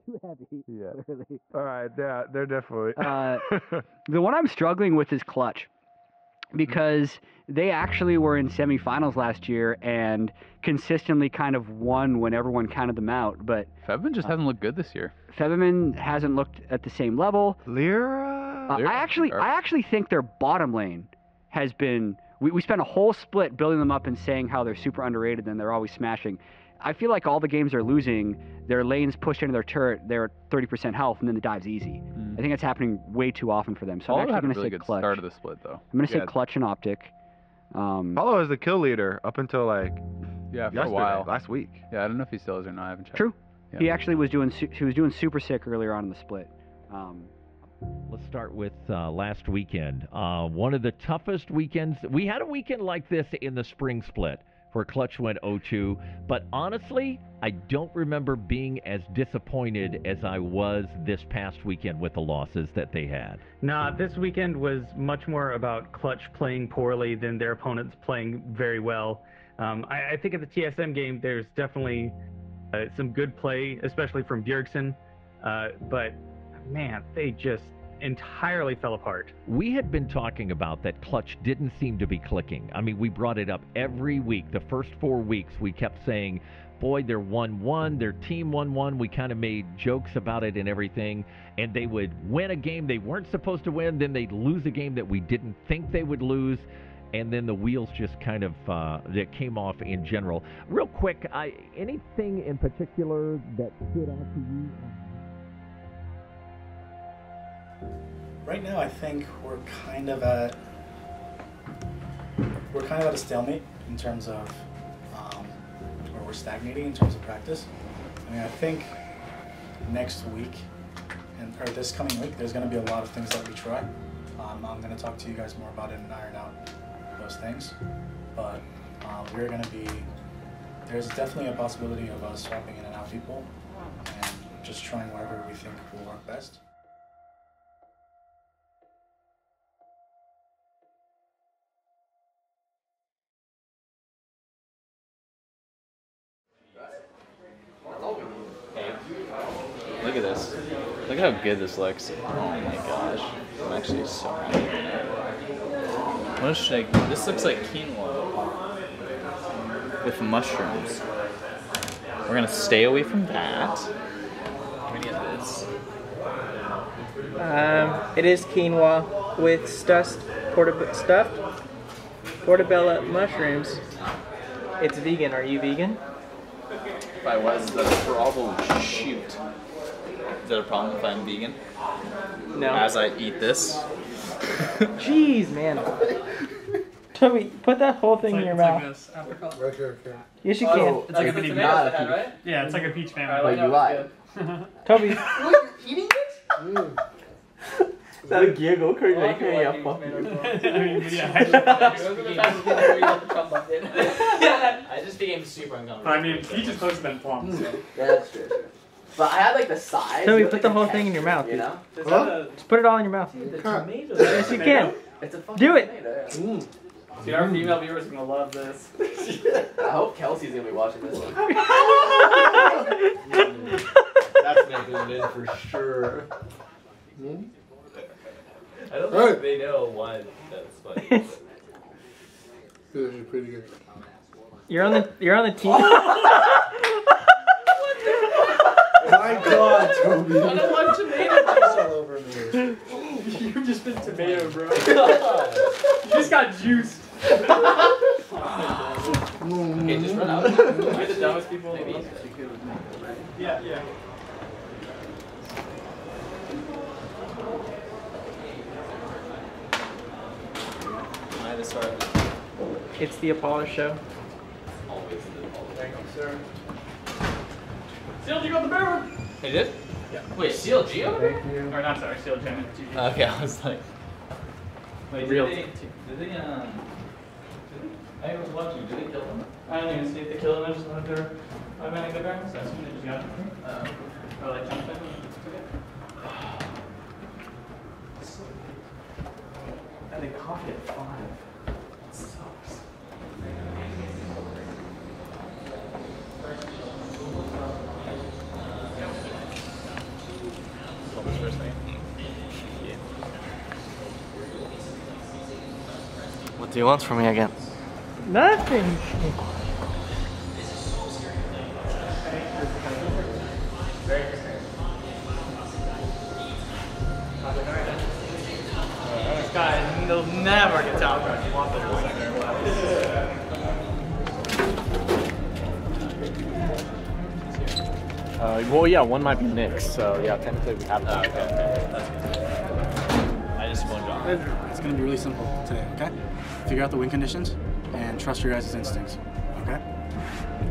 too heavy. Yeah. Clearly. All right, yeah, they're definitely. The one I'm struggling with is clutch, because they actually were in semifinals last year and consistently kind of won when everyone counted them out. But Febman just hasn't looked good this year. Featherman hasn't looked at the same level. Lyra? I actually think their bottom lane has been. We spent a whole split building them up and saying how they're super underrated and they're always smashing. I feel like all the games they're losing, their lanes push into their turret, they're at 30% health, and then the dive's easy. I think that's happening way too often for them. So I'm actually going to say good clutch. Start of the split though. I'm going to say clutch and optic. Paulo is the kill leader up until like for a while. Last week. Yeah, I don't know if he still is or not. I haven't checked. True. Yeah. He actually was doing super sick earlier on in the split. Let's start with last weekend. One of the toughest weekends. We had a weekend like this in the spring split where Clutch went 0-2, but honestly, I don't remember being as disappointed as I was this past weekend with the losses that they had. Nah, this weekend was much more about Clutch playing poorly than their opponents playing very well. I think at the TSM game, there's definitely some good play, especially from Bjergsen, but man, they just entirely fell apart. We had been talking about that Clutch didn't seem to be clicking. I mean, we brought it up every week. The first 4 weeks, we kept saying, boy, they're 1-1, their team 1-1. We kind of made jokes about it and everything, and they would win a game they weren't supposed to win, then they'd lose a game that we didn't think they would lose, and then the wheels just kind of that came off in general. Real quick, anything in particular that stood out to you? Right now, I think we're kind of at a stalemate in terms of, or we're stagnating in terms of practice. I mean, I think next week or this coming week, there's going to be a lot of things that we try. I'm going to talk to you guys more about it and iron out those things. But there's definitely a possibility of us swapping in and out people and just trying whatever we think will work best. Look at this. Look how good this looks. Oh my gosh. I'm actually so happy. What should I... This looks like quinoa with mushrooms. We're gonna stay away from that. We're gonna get this. It is quinoa with stuffed portobello mushrooms. It's vegan. Are you vegan? If I was, that's a problem. Shoot. Is that a problem if I'm vegan? No. As I eat this? Jeez, man. Toby, put that whole thing in your mouth. Right here, okay. Yes, you can. It's like a peach family, right? Yeah, it's like a peach family. But you lied. Toby. What, you're eating it? That giggle could make me a I just became super uncomfortable. I mean, peach is closer than plum. Yeah, that's true. But I had like the size. Toby, put the whole thing in your mouth. You know? Just put it all in your mouth. The tomato. Yes, you can. It's a fucking Do it. tomato, yeah. Dude, our female viewers are gonna love this. I hope Kelsey's gonna be watching this one. That's making it in for sure. I don't think they know why that's funny. This is pretty good. You're on the team. My God, Toby! I don't want tomato juice all over me. You've just been tomato, bro. You just got juiced. Okay, just run out. Am I the dumbest people in the world? Yeah, yeah. It's the Apollo show. Always the Apollo. Thank you, sir. Seal, you got the bear one. He did? Yeah. Wait, CLG over there? Thank you. Or not, sorry, Seal Gen. Okay, I was like... Wait, Real. did they, I was watching, did they kill them? I don't even see if they killed them, I just wanted their automatic good bear, so I assume they just got it. Or like jumped in and took it. And they copied at 5. That sucks. do you want from me again? Nothing. This guy, they'll never get out. Well, yeah, one might be Knicks, so yeah, technically we have that. I just won job. It's going to be really simple today, okay? Figure out the win conditions and trust your guys' instincts, okay?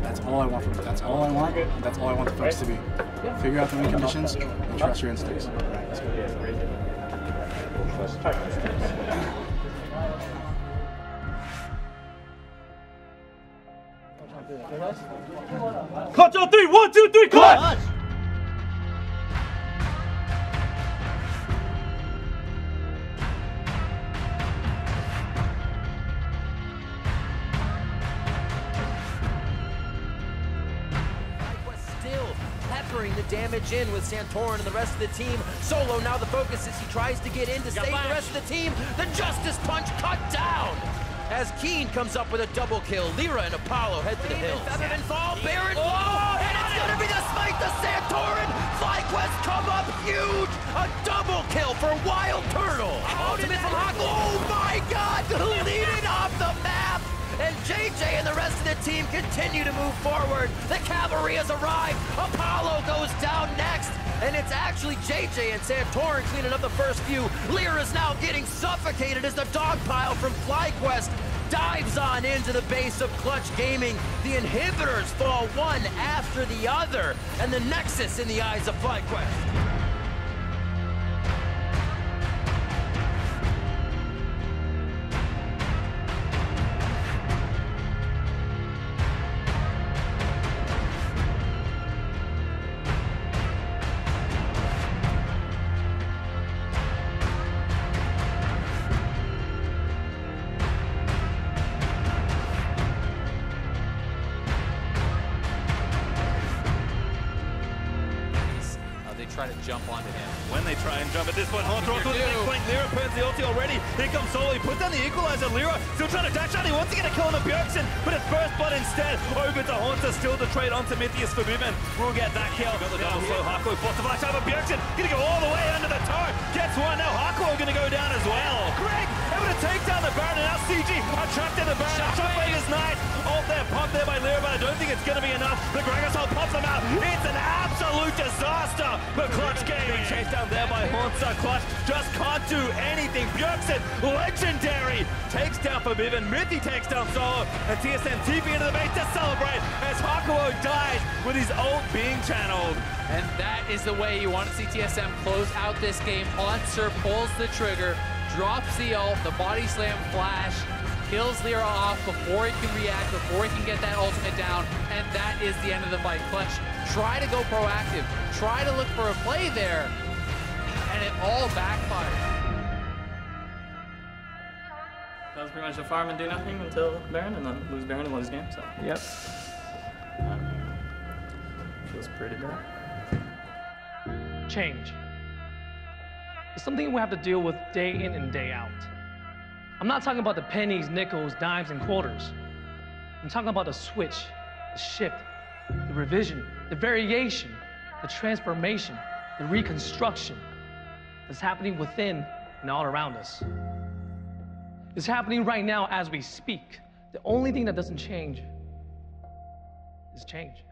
That's all I want from you. That's all I want. That's all I want the folks to be. Figure out the win conditions and trust your instincts. All right, let's go. Clutch on 3, 1, 2, 3, clutch! Still peppering the damage in with Santorin and the rest of the team. Solo now the focus is he tries to get in to save the rest of the team. The Justice Punch cut down. As Keen comes up with a double kill, Lyra and Apollo head to the hills. Featherman fall, Baron low, and it's gonna be the smite to Santorin. FlyQuest come up huge, a double kill for Wild Turtle. Ultimate from Hako, oh my God, deleted off the map. And JJ and the rest of the team continue to move forward. The cavalry has arrived. Apollo goes down next. And it's actually JJ and Santorin cleaning up the first few. Lyra's now getting suffocated as the dog pile from FlyQuest dives on into the base of Clutch Gaming. The inhibitors fall one after the other. And the Nexus in the eyes of FlyQuest. Try to jump onto him. When they try and jump at this point, Haunter onto the big flank. Lyra burns the ulti already. Here comes Solo. He puts down the equalizer. Lyra still trying to dash out. He wants to get a kill on the Bjergsen, but it's first blood instead. Over to Haunter. Still the trade onto Mythius for Viven. We'll get that kill. Got the double slow. Hako forced to flash out, but Bjergsen gonna go all the way under the turret. Gets one. Now Hako gonna go down as well. Greg able to take down the Baron, and now CG attracted the Baron. Shockwave's Knight. Ult there, pumped there by Lyra, but I don't think it's gonna be enough. The Gragasol pops them out. It's an absolute disaster. But Clutch Gaming chased down there by Haunter. Clutch just can't do anything. Bjergsen, legendary, takes down Forbidden. Mythy takes down Solo, and TSM TP into the base to celebrate as Hakuo dies with his ult being channeled. And that is the way you want to see TSM close out this game. Haunter pulls the trigger, drops the ult, the body slam flash, kills Lyra off before he can react, before he can get that ultimate down, and that is the end of the fight. Clutch try to go proactive, try to look for a play there, and it all backfired. That was pretty much a farm and do nothing until Baron, and then lose Baron and lose game, so. Yep. Feels pretty bad. Change. It's something we have to deal with day in and day out. I'm not talking about the pennies, nickels, dimes, and quarters. I'm talking about the switch, the shift, the revision, the variation, the transformation, the reconstruction that's happening within and all around us. It's happening right now as we speak. The only thing that doesn't change is change.